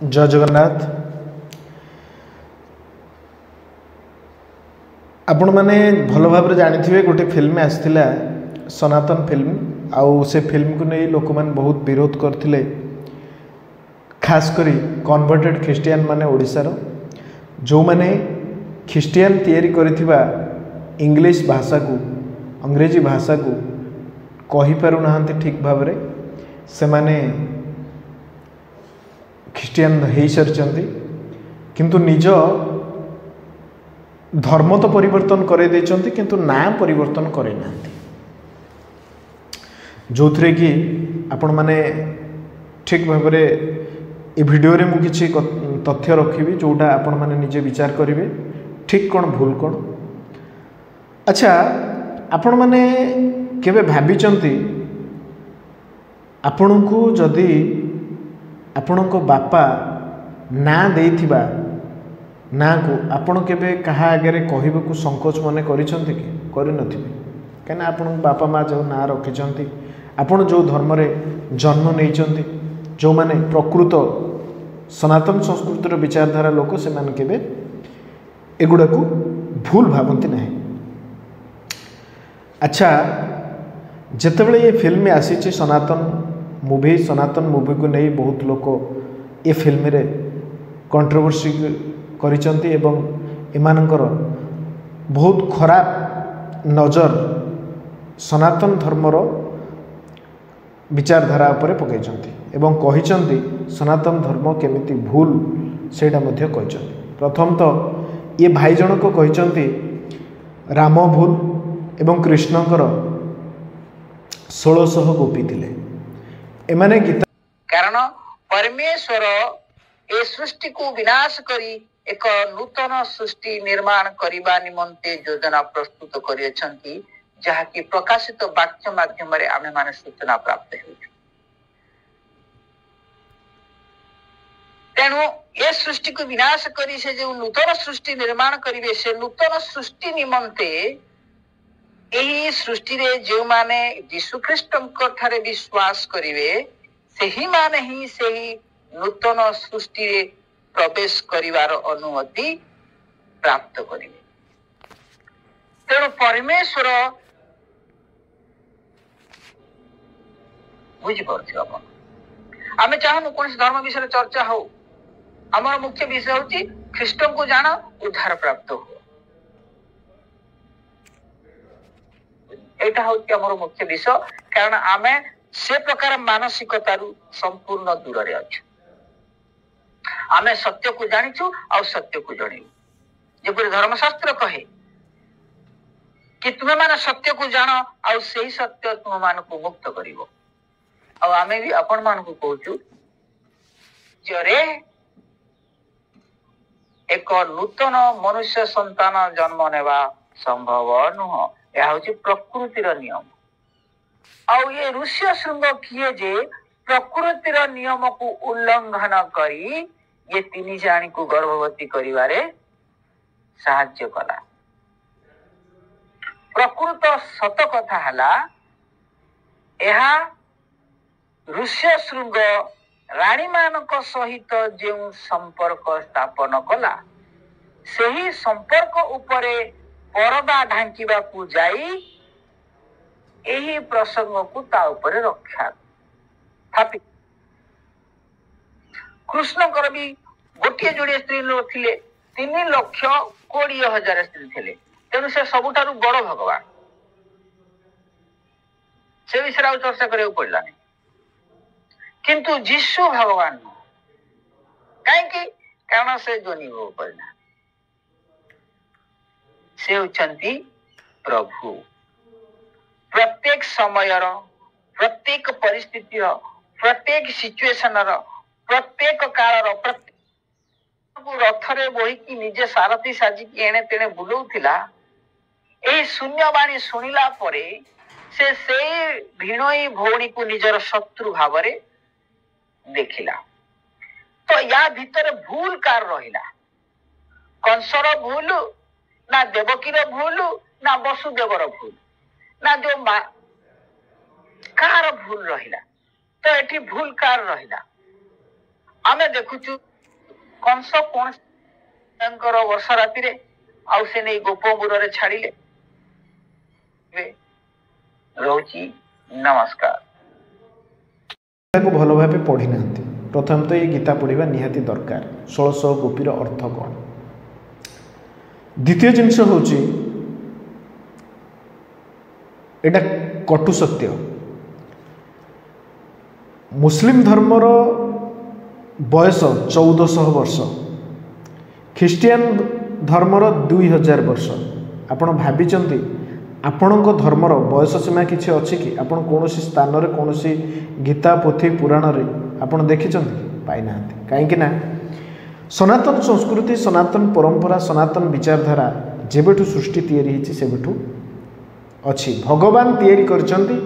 जय जगन्नाथ। आपण मैंने भल भाव जानी गोटे फिल्म आसाला सनातन फिल्म आउ से फिल्म को नहीं लोक मैंने बहुत विरोध करते खास करी कन्वर्टेड ख्रीस्टियान माने ओडिशार जो माने ख्रीस्टियान तैयारी करिथिबा इंग्लिश भाषा को अंग्रेजी भाषा को कहि पारु नाहंती ठीक भाव रे से माने ख्रीस्टियान हो सारी किंतु निज धर्म तो परिवर्तन करे देचंती किंतु नाम परिवर्तन करे नाहंती जो थे कि आपण माने ठीक भाव रे ए वीडियो रे मु किछि तथ्य रखिबी जोटा आपण माने निजे विचार करिवे ठीक कौन भूल कौन। अच्छा आपण माने केबे भाबिचंती आपण को जदि आपण को बापा ना देइथिबा ना को आपण केबे कहा आगे कहबे को संकोच मने करिसंती कि करि नथिबे कना आपण बापा माँ जो ना रखिचंती आपण जो धर्म रे जन्म नैचंती जो माने प्रकृत सनातन संस्कृतिर विचारधारा लोक से माने केबे एगुड़ा को भूल भावती ना। अच्छा जितेबाला ये फिल्म आसी सनातन मूवी को नहीं बहुत लोग ये फिल्म रे कंट्रोवर्सी करिसंती एवं एमानकर बहुत खराब नजर सनातन धर्मर विचारधारा उपरे पकईचंती एवं कहिचंती सनातन धर्म केमिति भूल सेटा मध्य कहिचंती। प्रथम तो ये भाई जनक कहिचंती राम भूल एवं कृष्णकर 1600 गोपी थिले एमाने गीता कारण परमेश्वर ए सृष्टि को विनाश करी एक नूतन सृष्टि निर्माण करिबा निमंते योजना प्रस्तुत करियछंती जहा कि प्रकाशित वाक्य माध्यम रे आमे माने सूचना प्राप्त हेउछु। तेणु ये सृष्टि को विनाश करी से जो नूतन सृष्टि निर्माण करिवे से नूतन सृष्टि निमंते एही सृष्टि रे जो माने यीशु ख्रीष्टଙ୍କ ठारे विश्वास करिवे सेही माने ही सेही नूतन सृष्टि रे प्रवेश करिवार अनुमति प्राप्त करिवे। तेणु परमेश्वर बुझी पारथिबा आपण आमे चाहनु कोन धर्म विषय चर्चा हो आमर मुख्य विषय होची ख्रीष्ट को जान उद्धार प्राप्त हो एटा होची आमर मुख्य विषय कारण आमे से प्रकार मानसिकतारू संपूर्ण दूर रे अछि। आमे सत्य को जानिछु और सत्य को जणिउ जेपरि धर्मशास्त्र कहे कि तुमे माने सत्य को जान और सही सत्य तुम मान को मुक्त करिवो और आमे भी अपन मान को कहूछु जरे एक नूतन मनुष्य संतान जन्म नेबा संभव नुह यह होची प्रकृतिर नियम और ये ऋष्य शृंग किए जे प्रकृतिर नियम को उल्लंघन करी ये तीन जानी को गर्भवती करिवारे साहाय्य कला। प्रकृत सत कथा हला एहा ऋष्य शृंग रानी मानक सहित जो संपर्क स्थापन कला सही संपर्क उपरे परदा ढांकिबा को जाई एही प्रसंग को ता उपरे रक्षा थापि कृष्णकर भी गोटे जोड़े स्त्री लोक थिले 3,20,000 स्त्री थिले तेणु से सबुठारु बड़ भगवान से विषय चर्चा करिया पड़लानी किंतु यीशु भगवान कहीं कारण से जोनि भोग करना से होचंती प्रभु प्रत्येक समय प्रत्येक परिस्थिति प्रत्येक सिचुएशन प्रत्येक काल प्रत्येक रथरे बोही की निजे सारथी साजिकी एणे तेणे बुलाउथिला एही शून्यवाणी सुनिला परे से भिणई भौणी को निजर शत्रु भावरे देखिला तो या भीतर भूल कार रहिला कंसर भूल ना देवकीर भूल ना वसुदेवर भूल ना जो कार भूल रहिला तो एठी भूल कार रहिला आमे देखुचु कंस कौन वर्षा राति आउ से नहीं गोपमुर छाड़िले रोची नमस्कार। भल भाव पढ़ी ना प्रथम तो ये गीता पढ़ा निहाती दरकार 1600 गोपीर अर्थ कौन। द्वितीय जिनस हूँ एटा कटु सत्य मुस्लिम धर्मर बयस 1400 वर्ष ख्रीस्टियान धर्मर 2000 वर्ष। आपण भाविचंती आपणको धर्मर बयस सीमा किसी अच्छी कि आपण कौन स्थान रे कौन गीता पोथी पुराण रे आपण देखिचंती पाई ना कहीं सनातन संस्कृति सनातन परंपरा सनातन विचारधारा जेबेठु सृष्टि तैयारी होती सेबेठु अच्छी भगवान तैयारी करचंती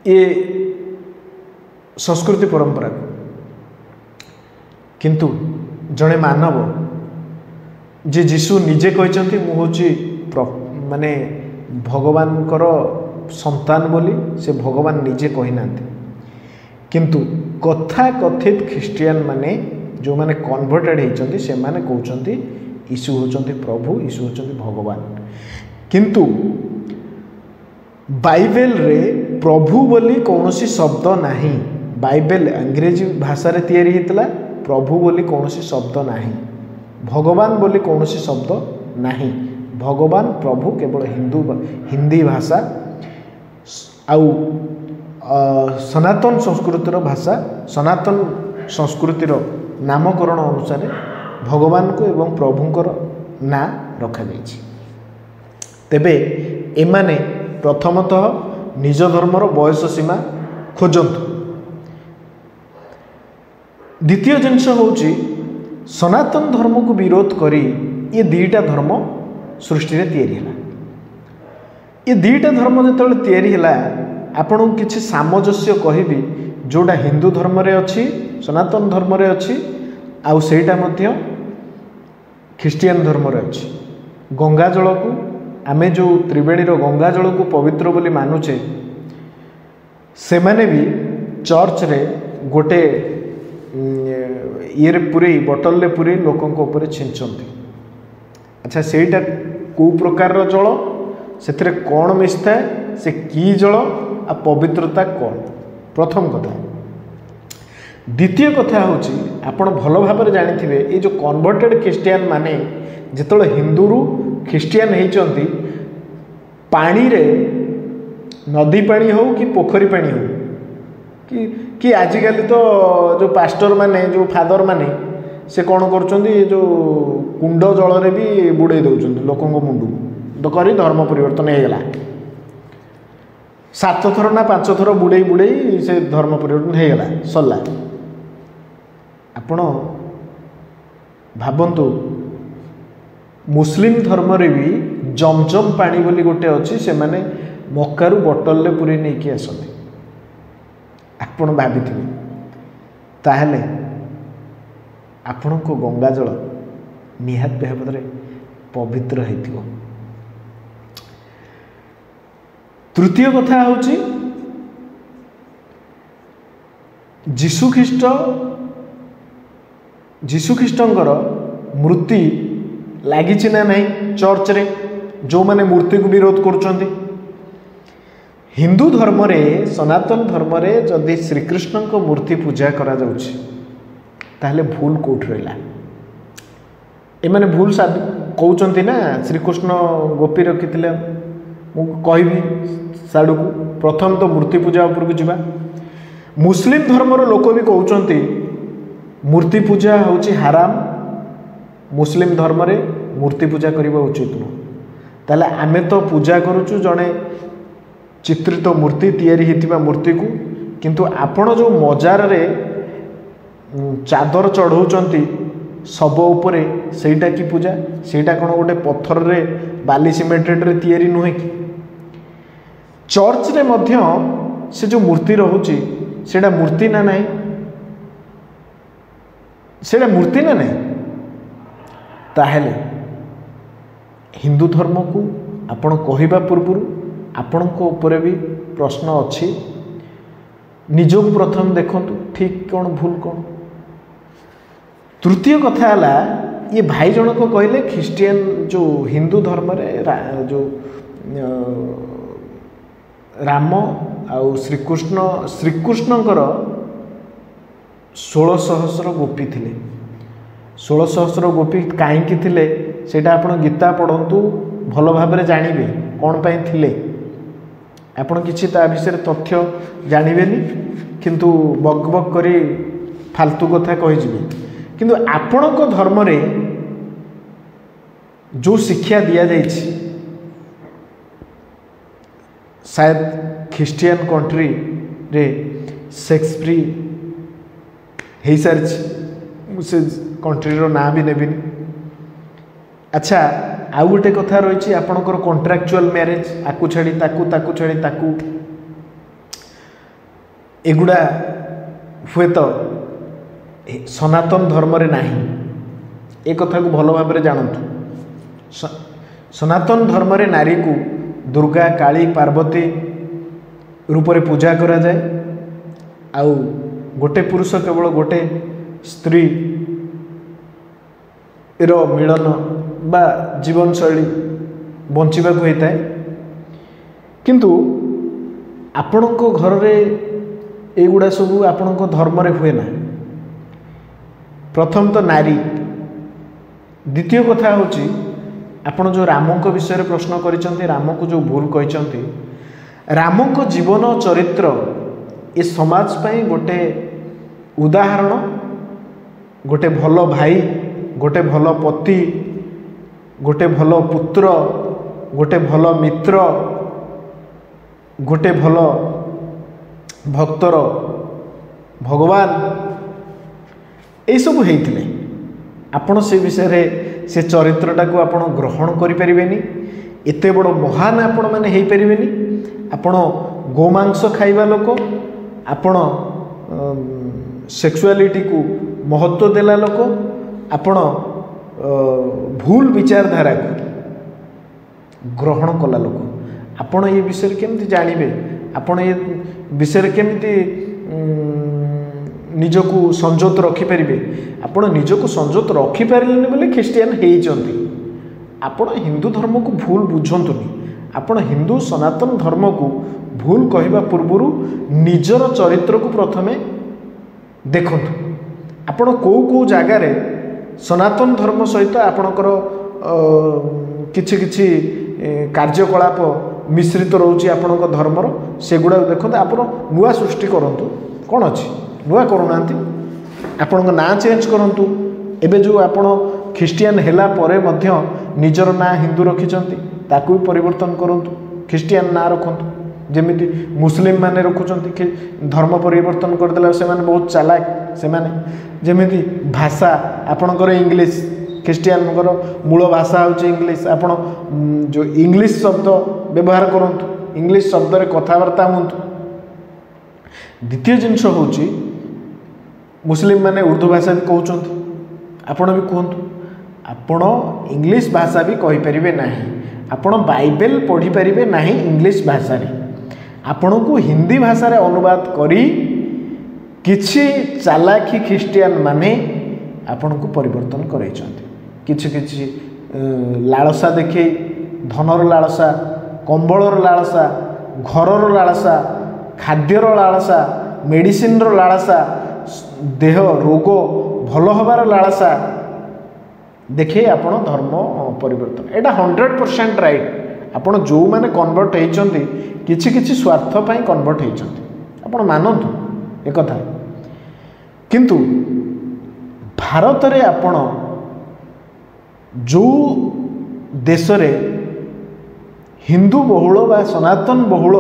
ये संस्कृति परंपरा को किंतु जड़े मानव जे जीशु निजे कहते मु हूँ माने भगवान संतान बोली से भगवान निजे कहीना किंतु कथा कथित ख्रीस्टियान माने जो माने कन्वर्टेड होती से माने कहते यीशु होचंती प्रभु यीशु होचंती भगवान किंतु बाइबल रे प्रभु बोली कौनसी शब्द नहीं। बाइबल अंग्रेजी भाषा रे तैयारी होता प्रभु बोली कौनसी शब्द नहीं भगवान बोली कौनसी शब्द नहीं। भगवान प्रभु केवल हिंदी भाषा आउ सनातन संस्कृतिर भाषा सनातन संस्कृतिर नामकरण अनुसार भगवान को एवं प्रभुंकर ना रखा जाइछि। तेबे एमाने प्रथमतः निज धर्मर बयस सीमा खोजंतु। द्वितीय जिनस होची सनातन धर्म को विरोध करी ये दीटा धर्म सृष्टि रे तैयारी हला। ये दीटा धर्म जेतबेले तैयारी हला आपन किछि सामंजस्य कहबी जोटा हिंदू धर्म रे अछि सनातन धर्म रे अछि आउ सेटा मध्य ख्रीस्टियान धर्म रे अछि। गंगा जल को आमे जो त्रिवेणी गंगा जल को पवित्र बोली मानुचे से माने भी चर्च रे गोटे ये पूरे बोतल ले पूरे लोकों ऊपर छिंचती। अच्छा सेटा को प्रकार जल से कौन मिसता से की जल आ पवित्रता कौन प्रथम कथा। द्वितीय कथा होची आपण भल भाव जानी ये जो कन्वर्टेड ख्रीस्टियान माने जिते हिंदू रु ख्रीस्टियान होती पानी रे नदी पानी हो कि पोखरी पानी हो कि आजिकल तो जो पास्टर माने जो फादर माने से कौन कर जो कुंड जल रे भी बुड़े दौरान लोकों मुंडू तो करी धर्म परिवर्तन होगा 7 थर ना 5 थर बुड़े बुड़े से धर्म परिवर्तन होगा सरला। आपण भावंतु मुस्लिम धर्म रे भी जमजम पानी बोली गोटे अच्छी से माने मक्कारु बोतल ले पूरी नहीं कि आसती आपण भाभी ताहले आपण को गंगा जल निहात भाव में पवित्र हो। तृतीय कथा होची जीशु ख्रीष्टंकर मूर्ति लगी ना नहीं चर्च रे जो माने मूर्ति को विरोध करुचंती। हिंदू धर्म रे सनातन धर्म रे जदि श्रीकृष्ण को मूर्ति पूजा करा जाउछि ताहले भूल कोठ रहिला। एमाने भूल कहउचंती ना श्रीकृष्ण गोपी रखिथिले मु कहबी साडू को प्रथम तो मूर्ति पूजा ऊपर को जिबा। मुस्लिम धर्मर लोक भी कहउचंती मूर्ति पूजा होछि हराम मुस्लिम धर्म रे मूर्ति पूजा करबा उचित न। ताले आमे तो पूजा करूछु जणे चित्रित मूर्ति तैयारी होता मूर्ति को किंतु आपण जो मजार रे चादर चढ़ाऊँच शब उपरे सेटा की पूजा सेटा कौन गोटे पत्थर रे बाली सीमेंटेड रे तैयारी नुहे कि चर्च रे मध्य से जो मूर्ति रहुची सेटा मूर्ति ना नहीं सेटा मूर्ति ना नहीं ताहेले हिंदू धर्म को आपण कहवा पूर्व आपण को ऊपर भी प्रश्न अच्छी निजक प्रथम देखंतु ठीक कौन भूल कौन। तृतीय कथा है ये भाई जनक कहले ख्रीस्टियन जो हिंदू धर्म रे जो राम आउ श्रीकृष्णकर 1600 गोपी थिले 1600 गोपी कहीं थिले सेटा आपण गीता पढ़ंतु भल भाव जानवे कौन पाई थिले आपण किछि ता विषय तथ्य जानवेनी किंतु बग बग करी फालतू कथा कहीजिबे किंतु आपण को धर्म रे जो शिक्षा दिया जाइछि शायद ख्रिस्टियन कंट्री रे सेक्स फ्री हो सारी से कंट्री रो ना भी नेबिनी। अच्छा आउ गोटे कथा रही आपणकर कॉन्ट्रैक्चुअल मैरिज आकु छाड़ी ताकू छाड़ी ताकू एगुड़ा हुए तो सनातन धर्म रे नाही ए कथा को भल भाव जानतु। सनातन धर्म रे नारी को दुर्गा काली पार्वती रूप रे पूजा करा जाए आउ गोटे पुरुष केवल गोटे स्त्री रो मिलन बा जीवन शैली बंचिबा को होता है किंतु आपण को घर रे एगुड़ा सब आपण को धर्म रे हुए ना। प्रथम तो नारी द्वितीय कथा होची आपण जो राम को विषय रे प्रश्न करिसंती राम को जो भूल कहिसंती राम को जीवन चरित्र ए समाज पाई गोटे उदाहरण गोटे भल भाई गोटे भल पति गोटे भल पुत्र गोटे भल मित्र गोटे भल भक्तर भगवान ये सब होते आपण से विषय रे से चरित्रटा को आपण ग्रहण करि परिबेनी एते बड़ महान आपण माने हेई परिबेनी। आपण गोमांस खाइबा लोक आपण सेक्सुअलिटी को महत्व देला लोक आपण भूल विचारधारा को ग्रहण कला लोक आपण ये विषय केमती जानबे आपण ये विषय केमती निजको संजोत रखिपारे आपण निजको संजोत रखिपारे बोले ख्रिस्टियन होती। आपण हिंदू धर्म को भूल बुझंतुनी आपण हिंदू सनातन धर्म को भूल कहवा पूर्व निजर चरित्र को प्रथमे देखंतु आपण को जगार सनातन धर्म सहित आपणकर किछि किछि कार्यकलाप मिश्रित रोचे आपण धर्मर सेगुड़ा देखते आप नुआ सृष्टि करूँ कौन अच्छी नुआ करूना आपण ना चेंज करूँ एबे जो आपण ख्रिस्टियन हैला परे मध्य निजर ना हिंदू रखिंट ताकू भी परिवर्तन करूँ ख्रिस्टियन ना रखु जमीती मुस्लिम माने रखुंट धर्म परिवर्तन करदेला से माने बहुत चालाक से माने जमीती भाषा आपणकर इंग्लिश ख्रिस्टियन मूल भाषा हूँ इंग्लिश आपण जो इंग्लिश शब्द व्यवहार करूँ इंग्लिश शब्द रे कथबार्ता हूँ। द्वितीय जिनस हूँ मुस्लिम माने उर्दू भाषा भी कहते आपण भी कहतु आपण इंग्लिश भाषा भी कहींपारे ना आपण बाइबल पढ़ी पारे ना इंग्लिश भाषा रे आपण को हिंदी भाषा रे अनुवाद करी किछि चालाकी ख्रिस्टियन माने आपण को परिवर्तन कराइछन्ति किछि किछि लालसा देखे धनर लालसा कंबलर लालसा घरर लालसा खाद्यर लालसा मेडिसिन रो लालसा देह रोग भल हबार लालसा देखे आपण धर्म परिवर्तन एटा 100% राइट। आपण जो माने कन्वर्ट होइचंती किछि किछि स्वार्थ पई कन्वर्ट होइचंती आपण मानतु एक कथा किंतु भारत रे आपण जो देश रे हिंदू बहुल बा सनातन बहुल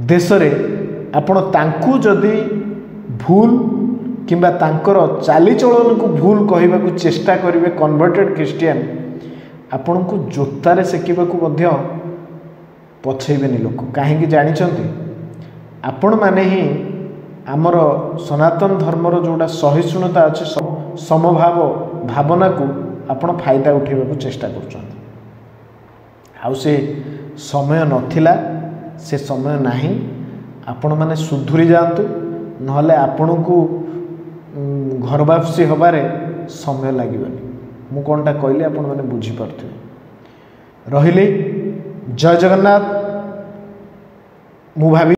देश रे आपण तांकु जदि भूल किंबा तांकर चालीचलन को भूल कहबा को चेष्टा करिवे कन्वर्टेड क्रिश्चियन आपण को जोतारे सेकिबा को पछेबेनी लोक कहीं जानिछंती आपण माने ही आमर सनातन धर्मर जोड़ा सहिष्णुता अच्छे समभाव भावना को आपण फायदा उठेबा को चेष्टा करछंती आउ से समय नथिला से समय नाही आपण माने सुधुरी जातु नहले आपण को घर वापसी हबारे समय लगे मु कौनटा कहली आपण मैंने बुझीपारे रही जय जगन्नाथ। मु भावी